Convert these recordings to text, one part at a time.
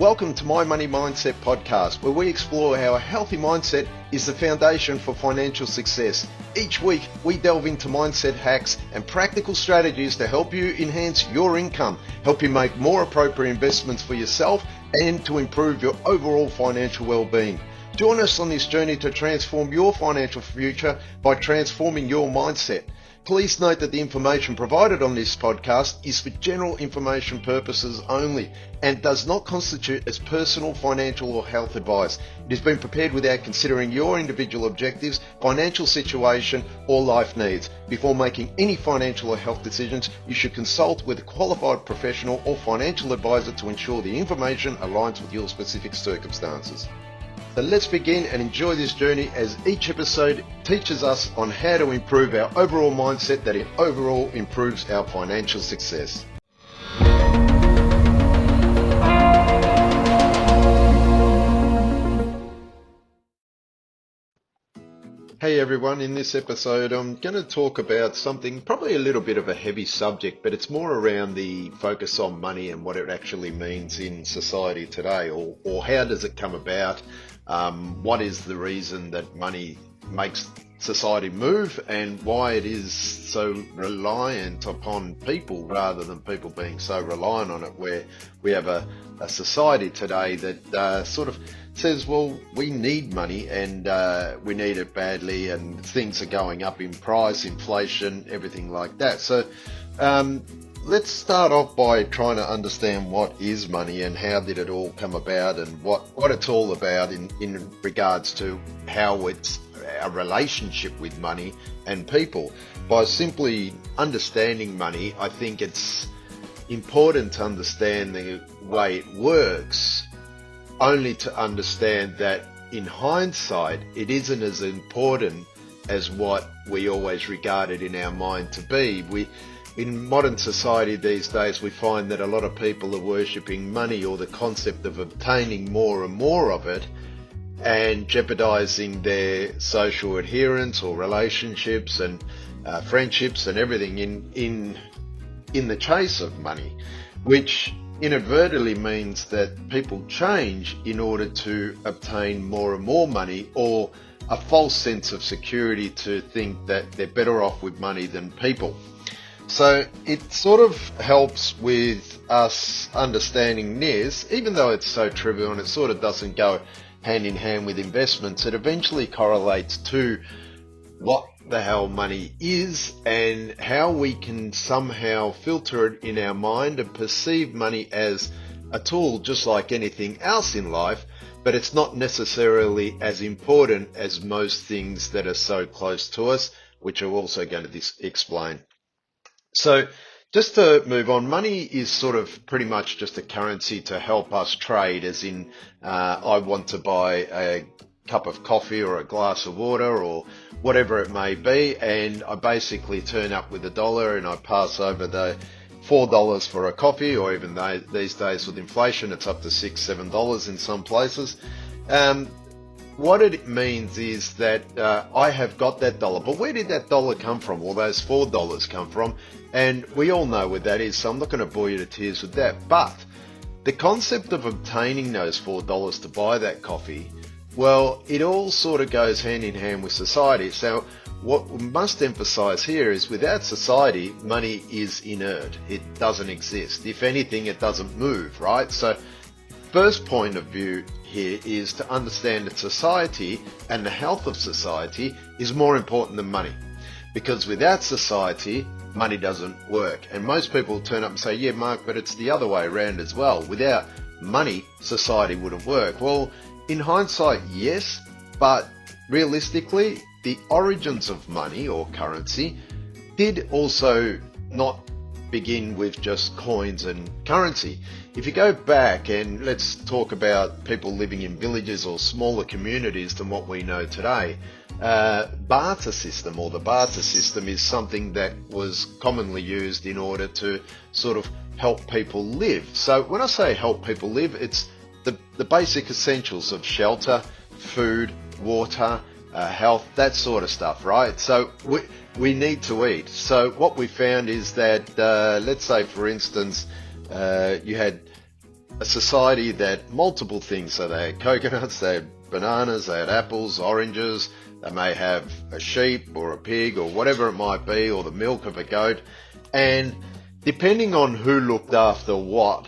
Welcome to My Money Mindset podcast, where we explore how a healthy mindset is the foundation for financial success. Each week, we delve into mindset hacks and practical strategies to help you enhance your income, help you make more appropriate investments for yourself, and to improve your overall financial well-being. Join us on this journey to transform your financial future by transforming your mindset. Please note that the information provided on this podcast is for general information purposes only and does not constitute as personal, financial or health advice. It has been prepared without considering your individual objectives, financial situation or life needs. Before making any financial or health decisions, you should consult with a qualified professional or financial advisor to ensure the information aligns with your specific circumstances. So let's begin and enjoy this journey as each episode teaches us on how to improve our overall mindset that overall improves our financial success. Hey everyone, in this episode I'm going to talk about something, probably a little bit of a heavy subject, but it's more around the focus on money and what it actually means in society today, or how does it come about. What is the reason that money makes society move and why it is so reliant upon people rather than people being so reliant on it, where we have a society today that sort of says, well, we need money and we need it badly and things are going up in price, inflation, everything like that. So let's start off by trying to understand what is money and how did it all come about and what it's all about in regards to how it's our relationship with money and people. By simply understanding money, I think it's important to understand the way it works, only to understand that in hindsight, it isn't as important as what we always regard it in our mind to be. In modern society these days, we find that a lot of people are worshipping money or the concept of obtaining more and more of it and jeopardizing their social adherence or relationships and friendships and everything in the chase of money, which inadvertently means that people change in order to obtain more and more money, or a false sense of security to think that they're better off with money than people. So it sort of helps with us understanding this, even though it's so trivial and it sort of doesn't go hand in hand with investments. It eventually correlates to what the hell money is and how we can somehow filter it in our mind and perceive money as a tool just like anything else in life, but it's not necessarily as important as most things that are so close to us, which I'm also going to explain. So just to move on, money is sort of pretty much just a currency to help us trade, as in I want to buy a cup of coffee or a glass of water or whatever it may be, and I basically turn up with $1 and I pass over the $4 for a coffee, or even though these days with inflation it's up to $6, $7 in some places. What it means is that I have got that dollar, but where did that dollar come from, or those $4 come from? And we all know what that is, so I'm not going to bore you to tears with that. But the concept of obtaining those $4 to buy that coffee, well, it all sort of goes hand in hand with society. So what we must emphasize here is without society, money is inert. It doesn't exist. If anything, it doesn't move, right? So first point of view here is to understand that society and the health of society is more important than money. Because without society, money doesn't work. And most people turn up and say, yeah, Mark, but it's the other way around as well. Without money, society wouldn't work. Well, in hindsight, yes, but realistically, the origins of money or currency did also not begin with just coins and currency. If you go back and let's talk about people living in villages or smaller communities than what we know today, barter system, or the barter system, is something that was commonly used in order to sort of help people live. So when I say help people live, it's the basic essentials of shelter, food, water, health, that sort of stuff, right? So we need to eat. So what we found is that, let's say for instance, you had a society that multiple things, so they had coconuts, they had bananas, they had apples, oranges, they may have a sheep or a pig or whatever it might be, or the milk of a goat, and depending on who looked after what,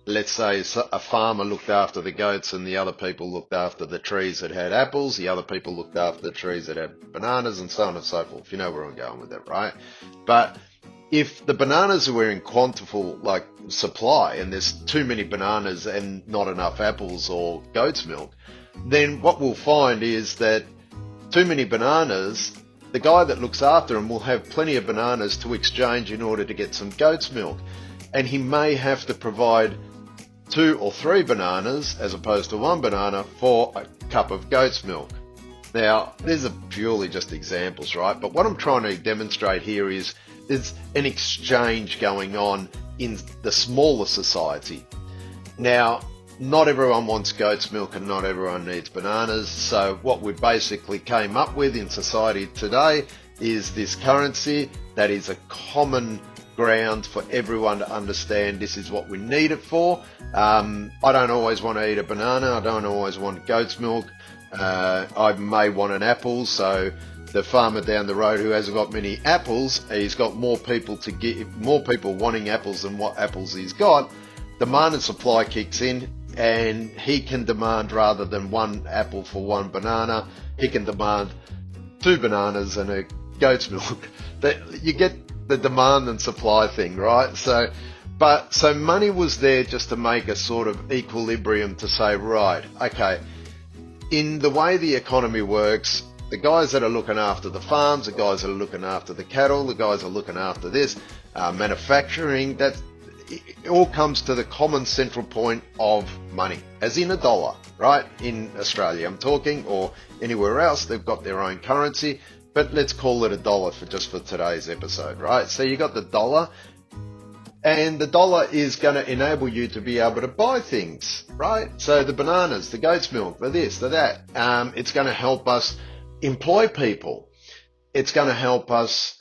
let's say a farmer looked after the goats and the other people looked after the trees that had apples, the other people looked after the trees that had bananas, and so on and so forth. You know where I'm going with that, right? But if the bananas were in quantitative like supply and there's too many bananas and not enough apples or goat's milk, then what we'll find is that too many bananas, the guy that looks after them will have plenty of bananas to exchange in order to get some goat's milk. And he may have to provide 2 or 3 bananas as opposed to 1 banana for a cup of goat's milk. Now, these are purely just examples, right? But what I'm trying to demonstrate here is there's an exchange going on in the smaller society. Now, not everyone wants goat's milk and not everyone needs bananas. So what we basically came up with in society today is this currency that is a common ground for everyone to understand this is what we need it for. I don't always want to eat a banana. I don't always want goat's milk. I may want an apple, so the farmer down the road who hasn't got many apples, he's got more people wanting apples than what apples he's got. Demand and supply kicks in, and he can demand, rather than 1 apple for 1 banana, he can demand 2 bananas and a goat's milk. You get the demand and supply thing, right? So money was there just to make a sort of equilibrium to say, right, okay, in the way the economy works, the guys that are looking after the farms, the guys that are looking after the cattle, the guys that are looking after this, manufacturing, that it all comes to the common central point of money, as in a dollar, right? In Australia, I'm talking, or anywhere else, they've got their own currency, but let's call it a dollar for today's episode, right? So you got the dollar, and the dollar is going to enable you to be able to buy things, right? So the bananas, the goat's milk, the this, the that. It's going to help us employ people. It's going to help us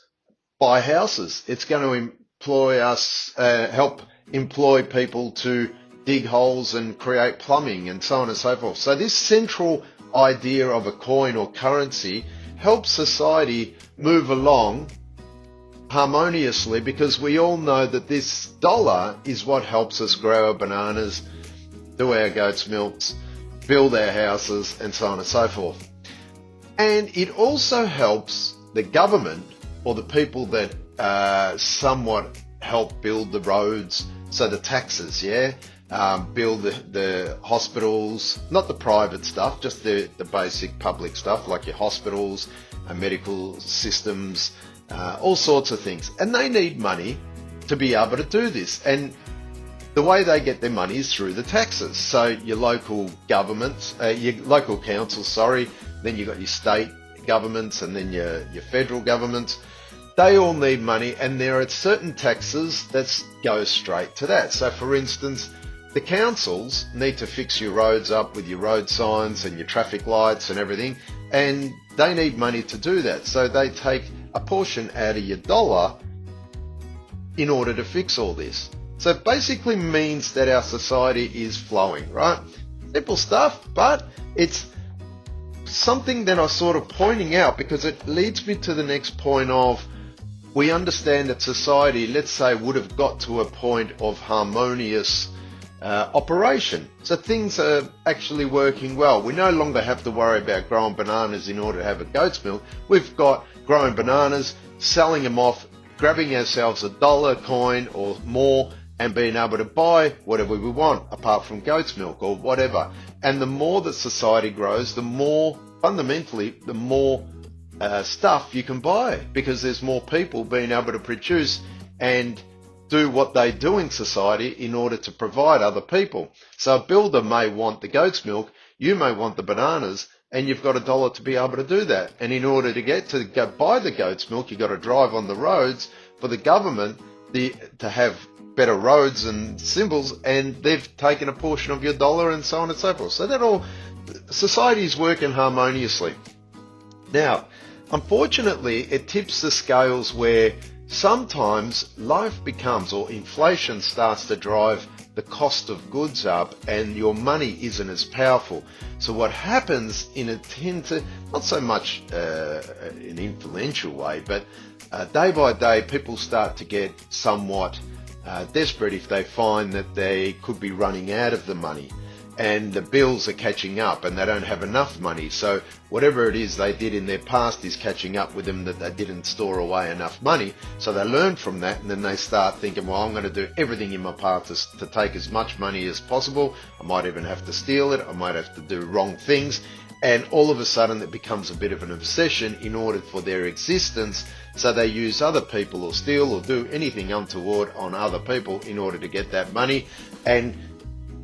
buy houses. It's going to help employ people to dig holes and create plumbing and so on and so forth. So this central idea of a coin or currency helps society move along harmoniously, because we all know that this dollar is what helps us grow our bananas, do our goat's milks, build our houses, and so on and so forth. And it also helps the government, or the people that somewhat help build the roads, so the taxes, build the hospitals, not the private stuff, just the basic public stuff like your hospitals, medical systems, all sorts of things. And they need money to be able to do this. And the way they get their money is through the taxes. So your local governments, your local councils, then you've got your state governments, and then your federal governments. They all need money, and there are certain taxes that go straight to that. So for instance, the councils need to fix your roads up with your road signs and your traffic lights and everything, and they need money to do that. So they take a portion out of your dollar in order to fix all this. So it basically means that our society is flowing, right? Simple stuff, but it's something that I'm sort of pointing out because it leads me to the next point of, we understand that society, let's say, would have got to a point of harmonious operation. So things are actually working well. We no longer have to worry about growing bananas in order to have a goat's milk. We've got growing bananas, selling them off, grabbing ourselves a dollar coin or more, and being able to buy whatever we want, apart from goat's milk or whatever. And the more that society grows, the more, fundamentally, the more stuff you can buy, because there's more people being able to produce and do what they do in society in order to provide other people. So a builder may want the goat's milk, you may want the bananas, and you've got a dollar to be able to do that. And in order to go buy the goat's milk, you've got to drive on the roads for the government to have better roads and symbols, and they've taken a portion of your dollar and so on and so forth. So that all, society is working harmoniously. Now, unfortunately, it tips the scales where sometimes life becomes, or inflation starts to drive the cost of goods up and your money isn't as powerful. So what happens in a tend to, not so much an influential way, but day by day people start to get somewhat desperate if they find that they could be running out of the money and the bills are catching up and they don't have enough money. So whatever it is they did in their past is catching up with them, that they didn't store away enough money. So they learn from that, and then they start thinking, well, I'm going to do everything in my power to take as much money as possible. I might even have to steal it. I might have to do wrong things. And all of a sudden it becomes a bit of an obsession in order for their existence. So they use other people or steal or do anything untoward on other people in order to get that money and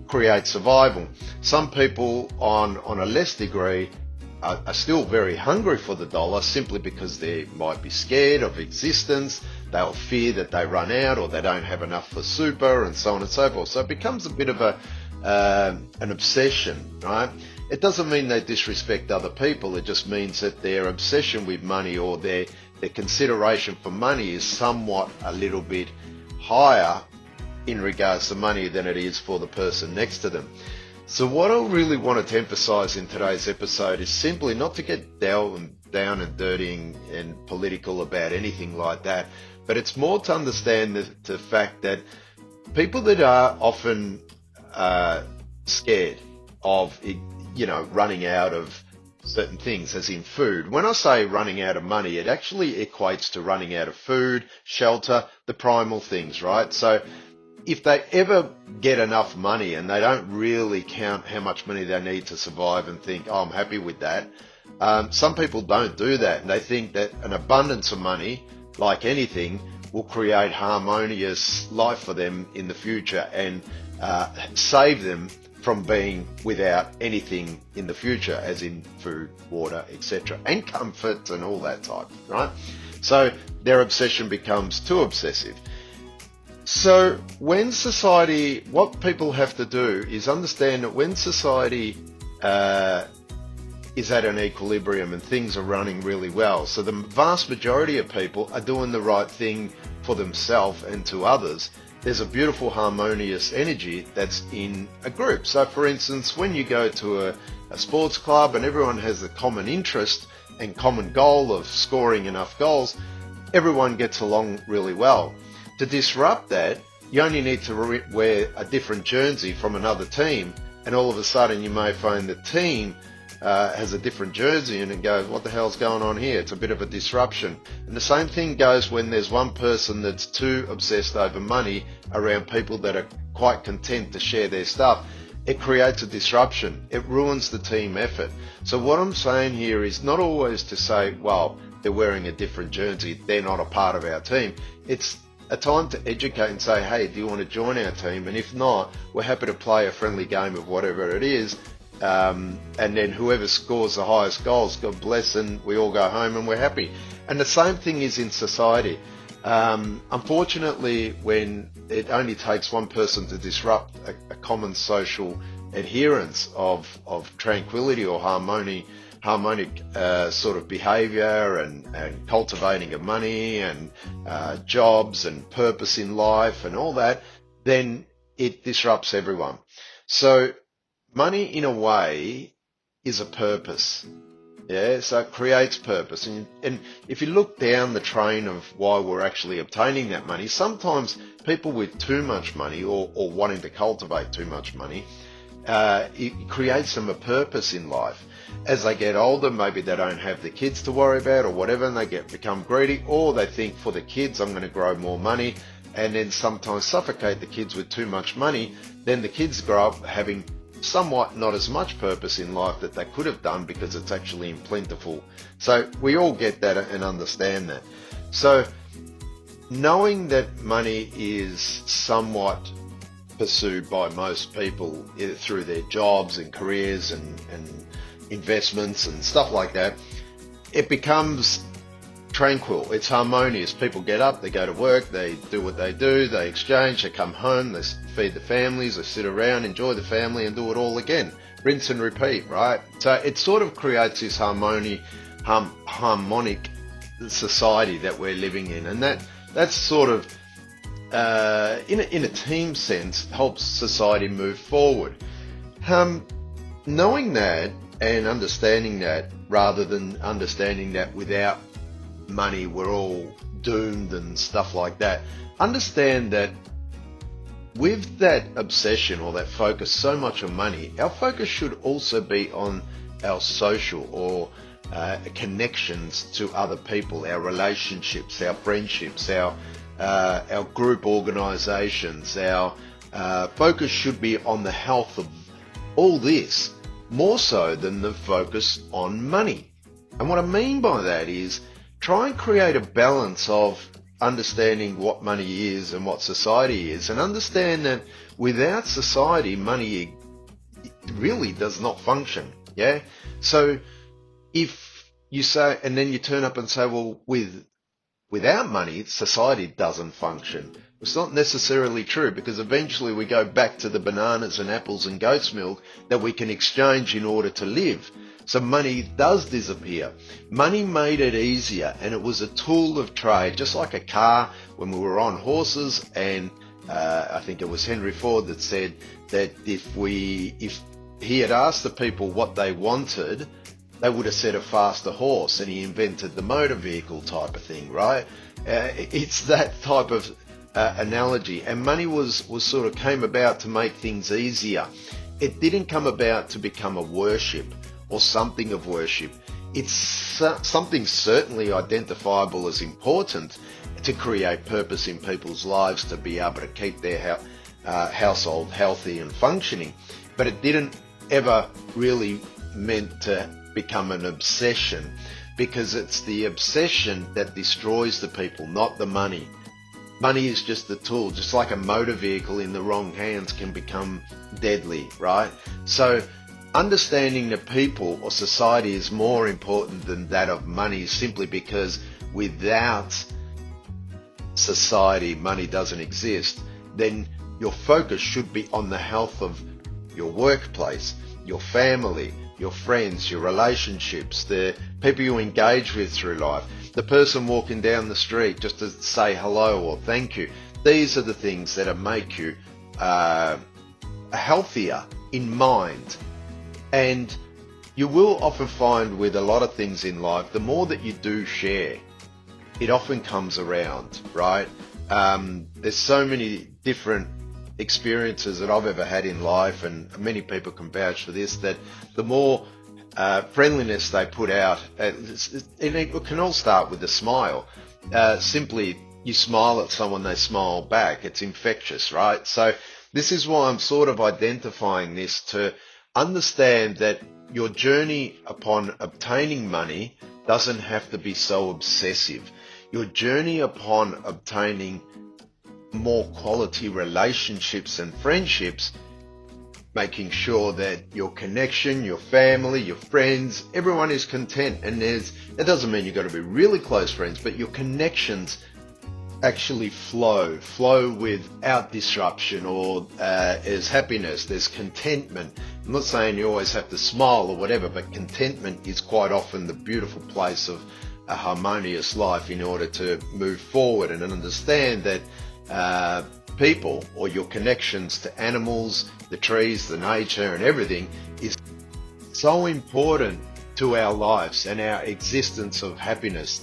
create survival. Some people on a less degree are still very hungry for the dollar simply because they might be scared of existence. They'll fear that they run out or they don't have enough for super and so on and so forth. So it becomes a bit of an obsession, right? It doesn't mean they disrespect other people. It just means that their obsession with money or their consideration for money is somewhat a little bit higher in regards to money than it is for the person next to them. So what I really wanted to emphasize in today's episode is simply not to get down and dirty and political about anything like that, but it's more to understand the fact that people that are often scared of, running out of certain things, as in food. When I say running out of money, it actually equates to running out of food, shelter, the primal things, right? So if they ever get enough money and they don't really count how much money they need to survive and think, oh, I'm happy with that. Some people don't do that, and they think that an abundance of money, like anything, will create harmonious life for them in the future and save them from being without anything in the future, as in food, water, etc., and comfort and all that type, right? So their obsession becomes too obsessive. So when society, what people have to do is understand that when society is at an equilibrium and things are running really well, so the vast majority of people are doing the right thing for themselves and to others, there's a beautiful harmonious energy that's in a group. So for instance, when you go to a sports club and everyone has a common interest and common goal of scoring enough goals, everyone gets along really well. To disrupt that, you only need to wear a different jersey from another team, and all of a sudden you may find the team has a different jersey and it goes, what the hell's going on here? It's a bit of a disruption. And the same thing goes when there's one person that's too obsessed over money around people that are quite content to share their stuff. It creates a disruption. It ruins the team effort. So what I'm saying here is not always to say, well, they're wearing a different jersey, they're not a part of our team. It's a time to educate and say, hey, do you want to join our team? And if not, we're happy to play a friendly game of whatever it is. And then whoever scores the highest goals, God bless, and we all go home and we're happy. And the same thing is in society. Unfortunately, when it only takes one person to disrupt a common social adherence of tranquility or harmonic sort of behavior and cultivating of money and jobs and purpose in life and all that, then it disrupts everyone. So money, in a way, is a purpose. Yeah, so it creates purpose. And if you look down the train of why we're actually obtaining that money, sometimes people with too much money or wanting to cultivate too much money, it creates them a purpose in life. As they get older, maybe they don't have the kids to worry about or whatever, and they become greedy, or they think, for the kids, I'm going to grow more money, and then sometimes suffocate the kids with too much money. Then the kids grow up having somewhat not as much purpose in life that they could have done because it's actually plentiful. So we all get that and understand that. So knowing that money is somewhat pursued by most people through their jobs and careers and investments and stuff like that, it becomes tranquil. It's harmonious. People get up, they go to work, they do what they do, they exchange, they come home, they feed the families, they sit around, enjoy the family, and do it all again. Rinse and repeat, right? So it sort of creates this harmonic society that we're living in, and that's sort of in a team sense, helps society move forward. Knowing that and understanding that, rather than understanding that without money we're all doomed and stuff like that, understand that with that obsession or that focus so much on money, our focus should also be on our social or connections to other people, our relationships, our friendships, our group organizations. Our focus should be on the health of all this, more so than the focus on money. And what I mean by that is try and create a balance of understanding what money is and what society is, and understand that without society, money really does not function. Yeah. So if you say, and then you turn up and say, well, without money, society doesn't function. It's not necessarily true, because eventually we go back to the bananas and apples and goat's milk that we can exchange in order to live. So money does disappear. Money made it easier, and it was a tool of trade, just like a car when we were on horses. And I think it was Henry Ford that said that if he had asked the people what they wanted, they would have said a faster horse, and he invented the motor vehicle type of thing, right? It's that type of analogy. And money was sort of came about to make things easier. It didn't come about to become a worship or something of worship. It's something certainly identifiable as important to create purpose in people's lives, to be able to keep their household healthy and functioning. But it didn't ever really meant to become an obsession, because it's the obsession that destroys the people, not the money. Money is just a tool, just like a motor vehicle in the wrong hands can become deadly, right? So understanding that people or society is more important than that of money, simply because without society, money doesn't exist, then your focus should be on the health of your workplace, your family, your friends, your relationships, the people you engage with through life, the person walking down the street just to say hello or thank you. These are the things that make you healthier in mind. And you will often find with a lot of things in life, the more that you do share, it often comes around, right? There's so many different experiences that I've ever had in life, and many people can vouch for this, that the more friendliness they put out, it can all start with a smile. Simply, you smile at someone, they smile back. It's infectious, right? So this is why I'm sort of identifying this, to understand that your journey upon obtaining money doesn't have to be so obsessive. Your journey upon obtaining more quality relationships and friendships, making sure that your connection, your family, your friends, everyone is content. And it doesn't mean you've got to be really close friends, but your connections actually flow without disruption, or there's happiness, there's contentment. I'm not saying you always have to smile or whatever, but contentment is quite often the beautiful place of a harmonious life, in order to move forward and understand that people, or your connections to animals, the trees, the nature and everything, is so important to our lives and our existence of happiness.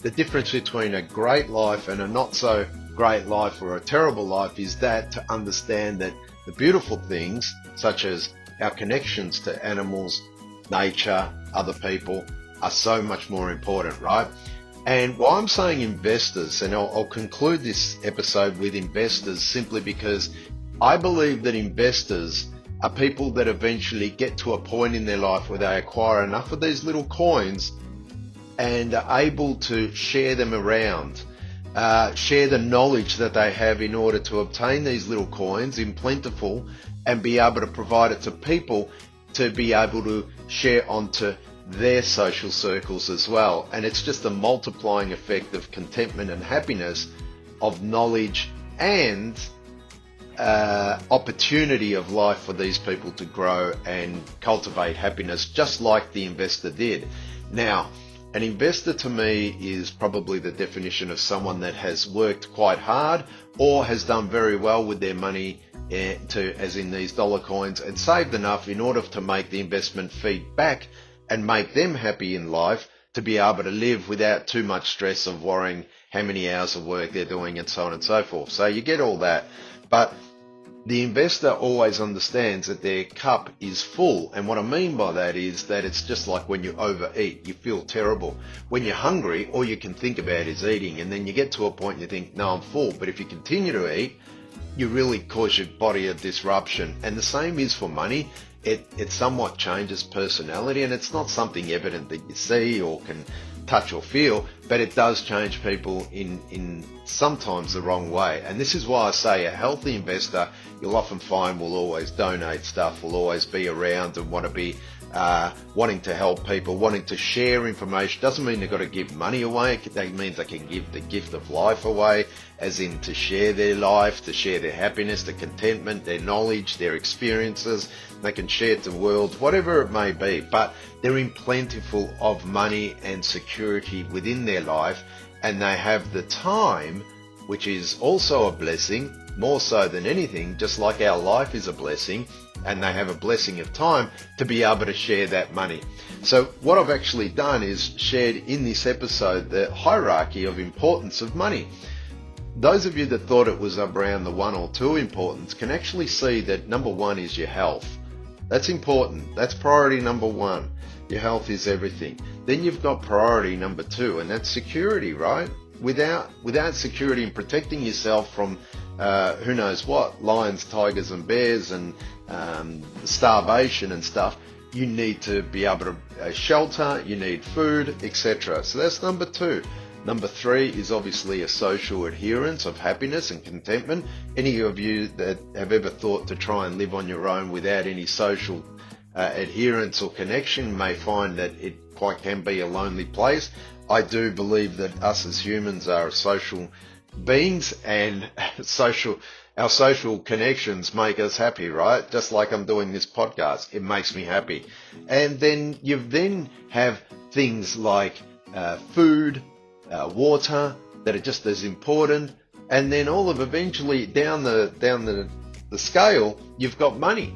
The difference between a great life and a not so great life, or a terrible life, is that to understand that the beautiful things, such as our connections to animals, nature, other people, are so much more important, right? And why I'm saying investors, and I'll conclude this episode with investors, simply because I believe that investors are people that eventually get to a point in their life where they acquire enough of these little coins and are able to share them around, share the knowledge that they have in order to obtain these little coins in plentiful, and be able to provide it to people to be able to share onto their social circles as well. And it's just a multiplying effect of contentment and happiness, of knowledge and opportunity of life for these people to grow and cultivate happiness, just like the investor did. Now, An investor to me is probably the definition of someone that has worked quite hard or has done very well with their money, as in these dollar coins, and saved enough in order to make the investment feed back and make them happy in life to be able to live without too much stress of worrying how many hours of work they're doing and so on and so forth. So you get all that. But the investor always understands that their cup is full. And what I mean by that is that it's just like when you overeat, you feel terrible. When you're hungry, all you can think about is eating. And then you get to a point and you think, no, I'm full. But if you continue to eat, you really cause your body a disruption. And the same is for money. It somewhat changes personality, and it's not something evident that you see or can touch or feel, but it does change people in sometimes the wrong way. And this is why I say a healthy investor, you'll often find, will always donate stuff, will always be around and want to be wanting to help people, wanting to share information. Doesn't mean they've got to give money away. That means they can give the gift of life away, as in to share their life, to share their happiness, their contentment, their knowledge, their experiences. They can share it to the world, whatever it may be, but they're in plentiful of money and security within their life, and they have the time, which is also a blessing, more so than anything, just like our life is a blessing, and they have a blessing of time to be able to share that money. So what I've actually done is shared in this episode the hierarchy of importance of money. Those of you that thought it was around the 1 or 2 importance can actually see that number 1 is your health. That's important. That's priority number 1. Your health is everything. Then you've got priority number 2, and that's security, right? Without security and protecting yourself from who knows what, lions, tigers and bears and starvation and stuff, you need to be able to shelter, you need food, etc. So that's number 2. Number 3 is obviously a social adherence of happiness and contentment. Any of you that have ever thought to try and live on your own without any social adherence or connection may find that it quite can be a lonely place. I do believe that us as humans are social beings, and our social connections make us happy, right? Just like I'm doing this podcast, it makes me happy. And then you have things like food, water, that are just as important. And then all of eventually down the scale, you've got money.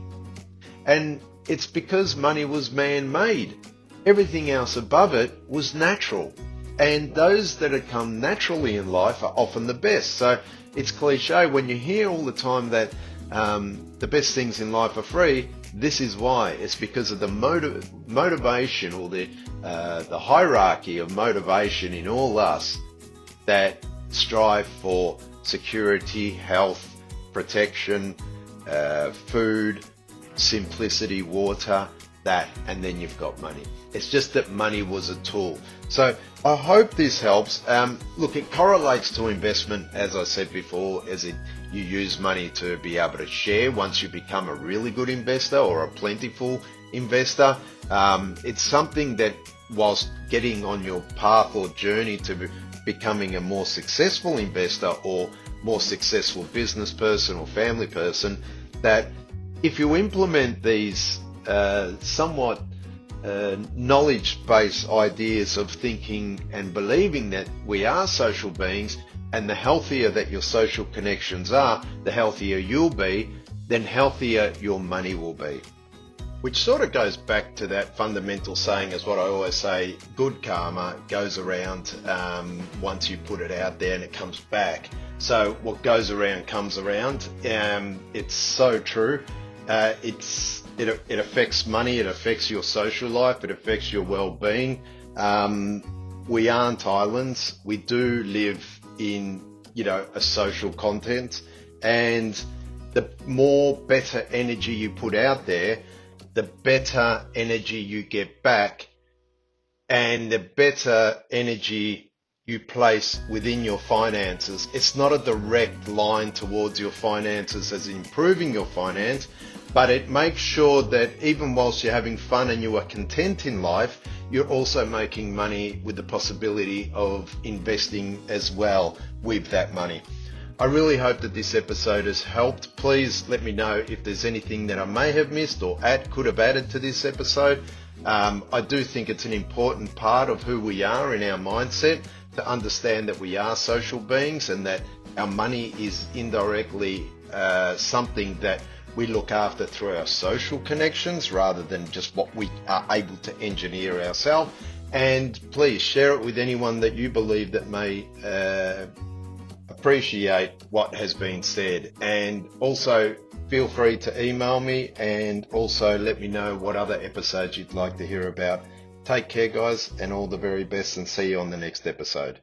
And it's because money was man-made. Everything else above it was natural. And those that have come naturally in life are often the best. So it's cliche when you hear all the time that the best things in life are free. This is why. It's because of the motivation, or the hierarchy of motivation in all us that strive for security, health, protection, food, simplicity, water, that, and then you've got money. It's just that money was a tool. So I hope this helps. Look, it correlates to investment, as I said before, you use money to be able to share once you become a really good investor or a plentiful investor. It's something that, whilst getting on your path or journey to becoming a more successful investor or more successful business person or family person, that if you implement these somewhat knowledge-based ideas of thinking and believing that we are social beings, and the healthier that your social connections are, the healthier you'll be, then healthier your money will be. Which sort of goes back to that fundamental saying, is what I always say, good karma goes around once you put it out there and it comes back. So what goes around comes around. It's so true. It affects money, it affects your social life, it affects your well-being. We aren't islands. We do live in, a social content, and the more better energy you put out there, the better energy you get back, and the better energy you place within your finances. It's not a direct line towards your finances as improving your finance, but it makes sure that even whilst you're having fun and you are content in life, you're also making money with the possibility of investing as well with that money. I really hope that this episode has helped. Please let me know if there's anything that I may have missed or could have added to this episode. I do think it's an important part of who we are in our mindset to understand that we are social beings and that our money is indirectly something that we look after through our social connections rather than just what we are able to engineer ourselves. And please share it with anyone that you believe that may appreciate what has been said. And also feel free to email me and also let me know what other episodes you'd like to hear about. Take care, guys, and all the very best, and see you on the next episode.